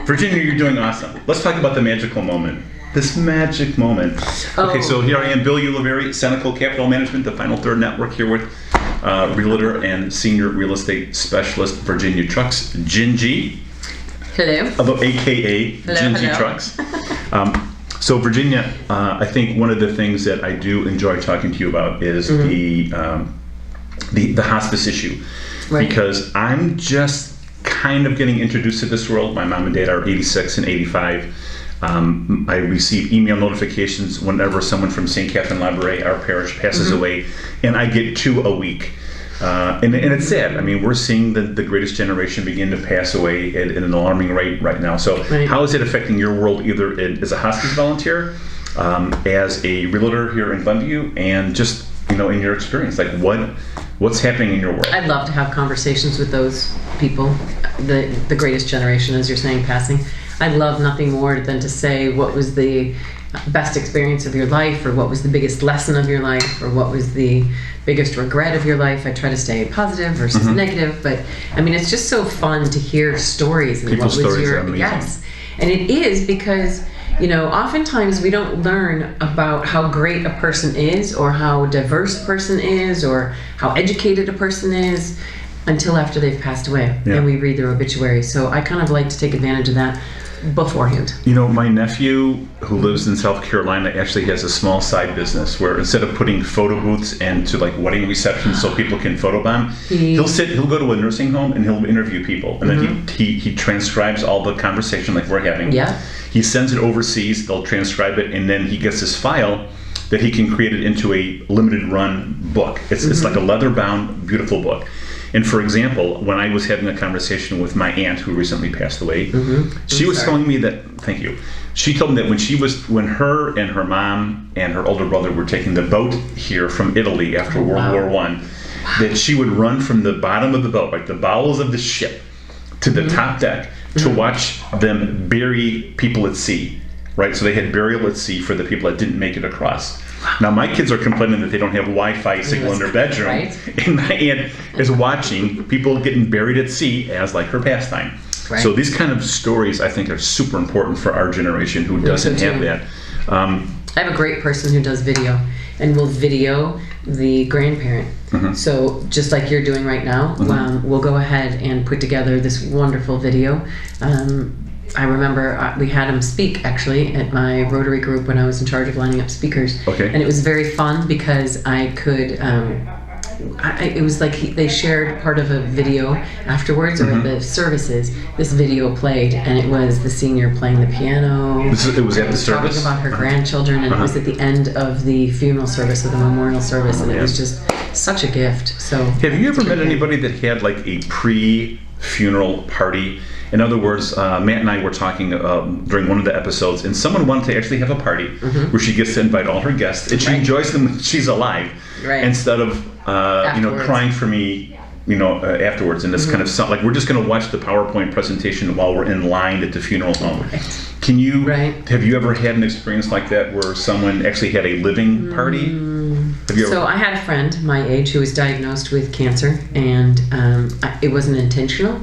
Virginia, you're doing awesome. Let's talk about the magical moment. This magic moment. Okay, so here I am, Bill Ulivieri, Senecal Capital Management, the Final Third Network, here with realtor and senior real estate specialist Virginia Trux, Gingy. Hello. AKA Gingy Trux. So Virginia, I think one of the things that I do enjoy talking to you about is the hospice issue, because I'm just kind of getting introduced to this world. My mom and dad are 86 and 85. I receive email notifications whenever someone from St. Catherine Labouré, our parish, passes away, and I get 2 a week. And it's sad. I mean, we're seeing the greatest generation begin to pass away at an alarming rate right now. So how is it affecting your world, either as a hospice volunteer, as a realtor here in Glenview, and just, in your experience? Like, what's happening in your world? I'd love to have conversations with those people, the greatest generation, as you're saying, passing. I'd love nothing more than to say what was the best experience of your life, or what was the biggest lesson of your life, or what was the biggest regret of your life. I try to stay positive versus negative, but I mean, it's just so fun to hear stories. And People's stories are amazing. Yes, and it is because, oftentimes we don't learn about how great a person is, or how diverse a person is, or how educated a person is until after they've passed away, and we read their obituary. So I kind of like to take advantage of that beforehand. My nephew, who lives in South Carolina, actually has a small side business where instead of putting photo booths into like wedding receptions so people can photobomb, he'll go to a nursing home and he'll interview people, and then he transcribes all the conversation like we're having. Yeah. He sends it overseas, they'll transcribe it, and then he gets this file that he can create it into a limited run book. It's like a leather bound, beautiful book. And for example, when I was having a conversation with my aunt who recently passed away, she was telling me that, thank you, she told me that when her and her mom and her older brother were taking the boat here from Italy after World War I, that she would run from the bottom of the boat, like the bowels of the ship, to the top deck to watch them bury people at sea, right? So they had burial at sea for the people that didn't make it across. Now my kids are complaining that they don't have Wi-Fi signal in their bedroom, and my aunt is watching people getting buried at sea as like her pastime. So these kind of stories, I think, are super important for our generation who doesn't have that. I have a great person who does video, and will video the grandparent. So just like you're doing right now, we'll go ahead and put together this wonderful video. I remember we had him speak actually at my Rotary group when I was in charge of lining up speakers. And it was very fun because I could, it was like they shared part of a video afterwards, or the services. This video played, and it was the senior playing the piano. It was at the service? Talking about her grandchildren, and it was at the end of the funeral service, or the memorial service, and it was just such a gift. So, have you ever met anybody that had like a pre-funeral party? In other words, Matt and I were talking during one of the episodes, and someone wanted to actually have a party where she gets to invite all her guests, and she enjoys them when she's alive, instead of crying for me, afterwards. And this kind of like we're just going to watch the PowerPoint presentation while we're in line at the funeral home. Can you have you ever had an experience like that where someone actually had a living party? So I had a friend my age who was diagnosed with cancer, and it wasn't intentional.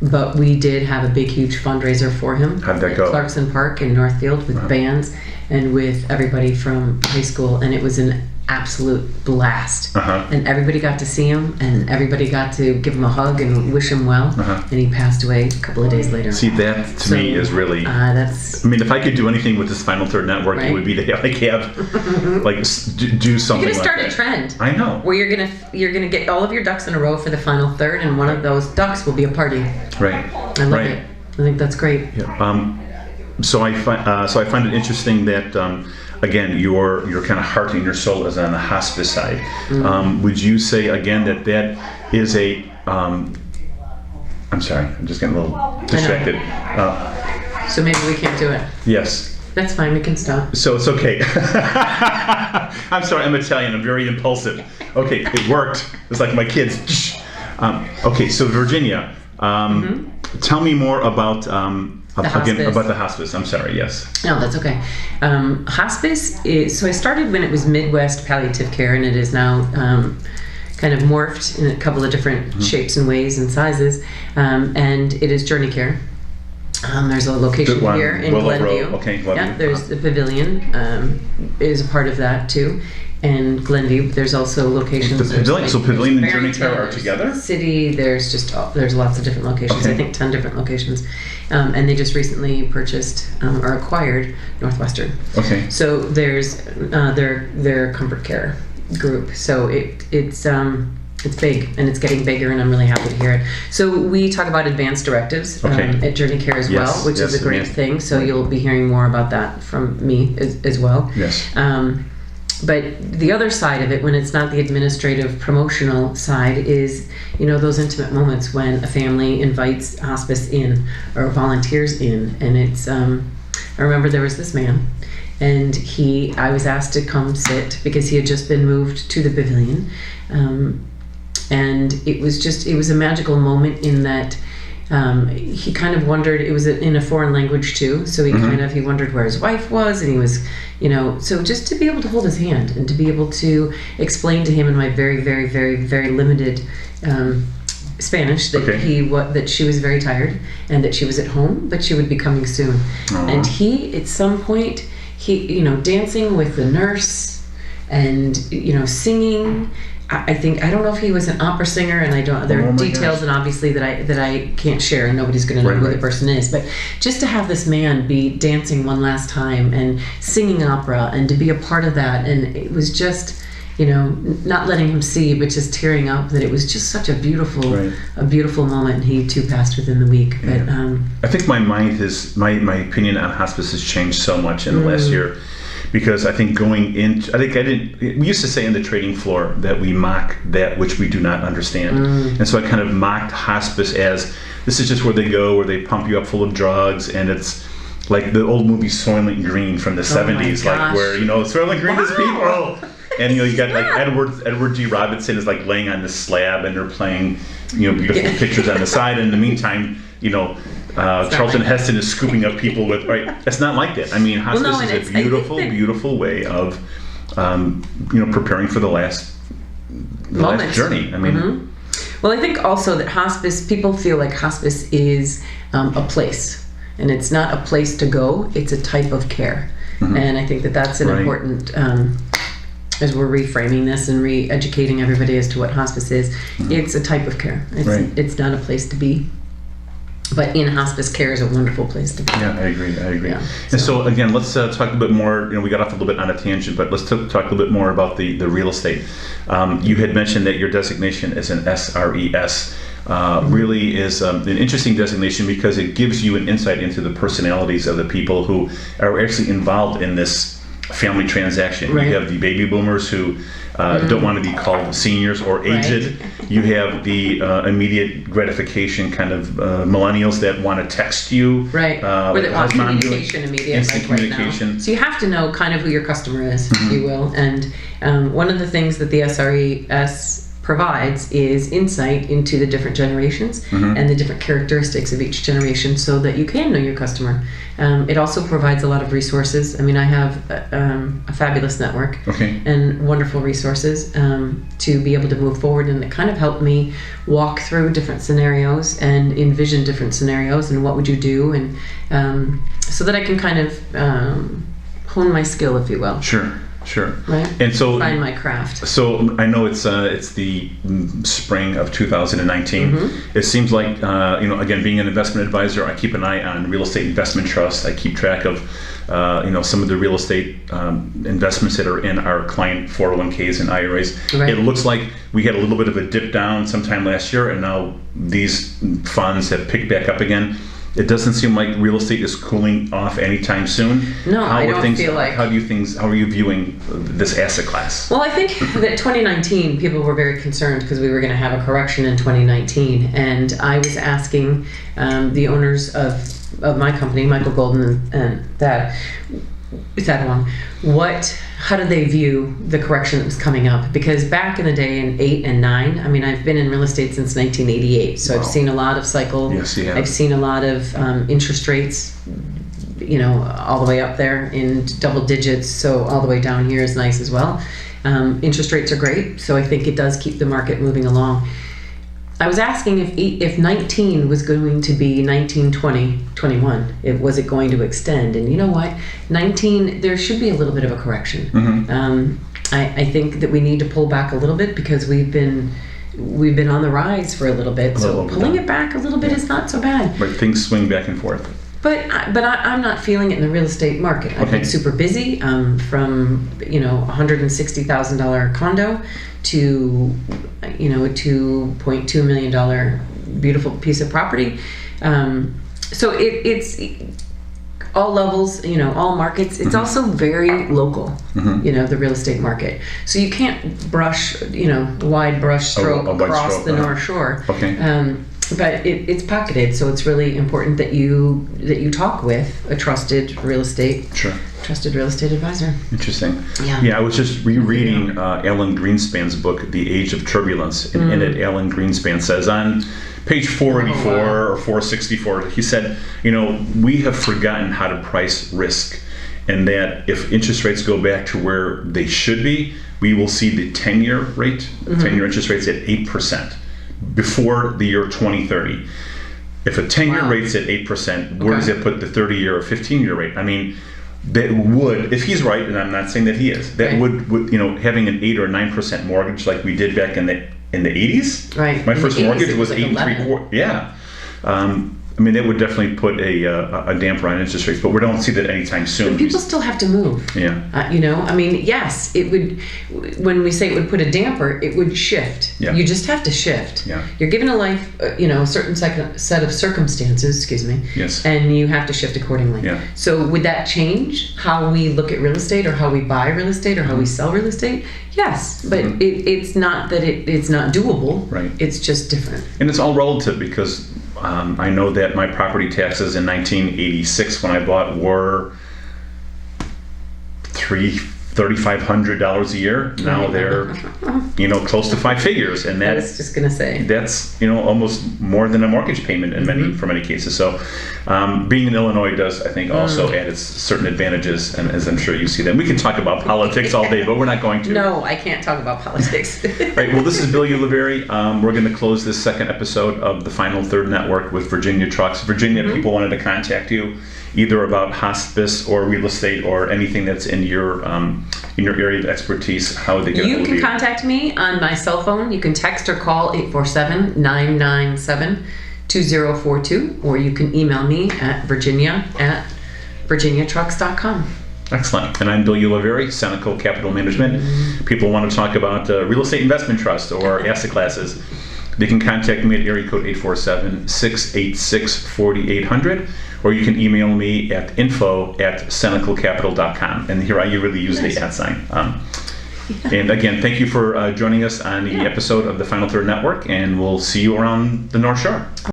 But we did have a big, huge fundraiser for him. How'd that go? At Clarkson Park in Northfield with bands and with everybody from high school, and it was an absolute blast. And everybody got to see him, and everybody got to give him a hug and wish him well. And he passed away a couple of days later. See, that to me is really. That's. I mean, if I could do anything with this Final Third Network, it would be to do something. You're gonna start like a trend. I know. Where you're gonna get all of your ducks in a row for the Final Third, and one of those ducks will be a party. I love it. I think that's great. So I find it interesting that again your kind of heart and your soul is on the hospice side. Would you say again that is a I'm sorry, I'm just getting a little distracted. So maybe we can't do it. Yes. That's fine, we can stop. So it's okay. I'm sorry, I'm Italian, I'm very impulsive. Okay, it worked. It's like my kids. Okay, so Virginia, tell me more about about the hospice. I'm sorry, yes. No, that's okay. Hospice is, so I started when it was Midwest Palliative Care, and it is now kind of morphed in a couple of different shapes and ways and sizes, and it is journey care. There's a location Good one. here in Willow Glenview. Road. Okay, Glenview. Yeah, there's the pavilion is a part of that too. And Glenview, there's also locations. The pavilion, so pavilion and Journey Care are Barrington, together? City, there's lots of different locations. Okay. I think 10 different locations. And they just recently purchased or acquired Northwestern. Okay. So there's their comfort care group. So it's big and it's getting bigger, and I'm really happy to hear it. So we talk about advanced directives at Journey Care as well, which is a great thing. So you'll be hearing more about that from me as well. Yes. But the other side of it, when it's not the administrative promotional side, is, those intimate moments when a family invites hospice in or volunteers in. And it's, I remember there was this man, and I was asked to come sit because he had just been moved to the pavilion. And it was a magical moment in that he kind of wondered, it was in a foreign language too, so he wondered where his wife was, and he was, so just to be able to hold his hand and to be able to explain to him in my very, very, very, very limited Spanish that that she was very tired and that she was at home, but she would be coming soon. And he, at some point, dancing with the nurse and, singing. I don't know if he was an opera singer, and there are details, and obviously that I can't share, and nobody's going to know who the person is. But just to have this man be dancing one last time and singing opera, and to be a part of that, and it was just, not letting him see, but just tearing up. That it was just such a beautiful moment. And he too passed within the week. Yeah. But I think my opinion on hospice has changed so much in the last year. Because I think we used to say in the trading floor that we mock that which we do not understand. And so I kind of mocked hospice as, this is just where they go, where they pump you up full of drugs, and it's like the old movie Soylent Green from the 70s, like where, Soylent Green is people. And you got like Edward G. Robinson is like laying on this slab, and they're playing, beautiful pictures on the side. And in the meantime, Charlton Heston is scooping up people with, it's not like that. I mean, hospice is a beautiful way of, preparing for the last journey. I mean, Well, I think also that people feel like hospice is a place, and it's not a place to go, it's a type of care. And I think that that's an important, as we're reframing this and re-educating everybody as to what hospice is, it's a type of care. It's not a place to be. But in hospice care is a wonderful place to be. Yeah, I agree. Yeah, and so again, let's talk a bit more. We got off a little bit on a tangent, but let's talk a little bit more about the real estate. You had mentioned that your designation as an SRES really is an interesting designation because it gives you an insight into the personalities of the people who are actually involved in this family transaction. You have the baby boomers who don't want to be called seniors or aged. You have the immediate gratification kind of millennials that want to text you. Or that want communication immediate. Instant communication. Now. So you have to know kind of who your customer is, if you will. And one of the things that the SRES provides is insight into the different generations and the different characteristics of each generation so that you can know your customer. It also provides a lot of resources. I mean, I have a fabulous network and wonderful resources to be able to move forward, and it kind of helped me walk through different scenarios and envision different scenarios and what would you do, and so that I can kind of hone my skill, if you will. Sure. Right. And so find my craft. So I know it's the spring of 2019. It seems like again, being an investment advisor, I keep an eye on real estate investment trusts. I keep track of some of the real estate investments that are in our client 401ks and IRAs. It looks like we had a little bit of a dip down sometime last year, and now these funds have picked back up again. It doesn't seem like real estate is cooling off anytime soon. No, I don't feel like. How are you viewing this asset class? Well, I think that 2019, people were very concerned because we were going to have a correction in 2019, and I was asking the owners of my company, Michael Golden and that one, how did they view the correction that was coming up? Because back in the day in 8 and 9, I mean, I've been in real estate since 1988, so I've seen a lot of cycle. Yes, you have. I've seen a lot of interest rates, all the way up there in double digits, so all the way down here is nice as well. Interest rates are great, so I think it does keep the market moving along. I was asking if 19 was going to be 19, 20, 21. Was it going to extend? And you know what? 19, there should be a little bit of a correction. I think that we need to pull back a little bit because we've been on the rise for a little bit. So pulling it back a little bit is not so bad. But things swing back and forth. But I'm not feeling it in the real estate market. I've been super busy from $160,000 condo to a $2.2 million beautiful piece of property. So it's all levels, all markets. It's also very local, the real estate market. So you can't brush, wide brush stroke across the North Shore. But it's pocketed, so it's really important that you talk with a trusted real estate advisor. Interesting. Yeah, I was just rereading Alan Greenspan's book, The Age of Turbulence, and in it, Alan Greenspan says on page 484 or 464, he said, we have forgotten how to price risk, and that if interest rates go back to where they should be, we will see the 10-year rate, 10-year interest rates at 8%. Before the year 2030. If a 10-year rate's at 8%, where does that put the 30-year or 15-year rate? I mean, that would, if he's right, and I'm not saying that he is, that would having an 8 or 9% mortgage like we did back in the 80s. Right. My first mortgage was 8 3/4. Yeah. That would definitely put a damper on interest rates, but we don't see that anytime soon. But people still have to move. Yeah. Yes, it would. When we say it would put a damper, it would shift. Yeah. You just have to shift. Yeah. You're given a life, a certain set of circumstances. Excuse me. Yes. And you have to shift accordingly. Yeah. So would that change how we look at real estate, or how we buy real estate, or how we sell real estate? Yes, but it's not that it's not doable. Right. It's just different. And it's all relative because. I know that my property taxes in 1986 when I bought were $3,500 a year. Now they're, close to 5 figures, and I was just gonna say that's almost more than a mortgage payment in for many cases. So, being in Illinois does, I think, also add its certain advantages, and as I'm sure you see them. We can talk about politics all day, but we're not going to. No, I can't talk about politics. Right. Well, this is Bill Ulivieri. We're going to close this second episode of the Final Third Network with Virginia Trux. Virginia, people wanted to contact you either about hospice or real estate or anything that's in your area of expertise. How would they get a hold of you? You can contact me on my cell phone. You can text or call 847-997-2042, or you can email me at virginia@virginiatrux.com. Excellent. And I'm Bill Ulivieri, Senecal Capital Management. People want to talk about real estate investment trust or asset classes. They can contact me at area code 847-686-4800, or you can email me at info@senecalcapital.com. And here I really use the @ sign. And again, thank you for joining us on the episode of the Final Third Network, and we'll see you around the North Shore.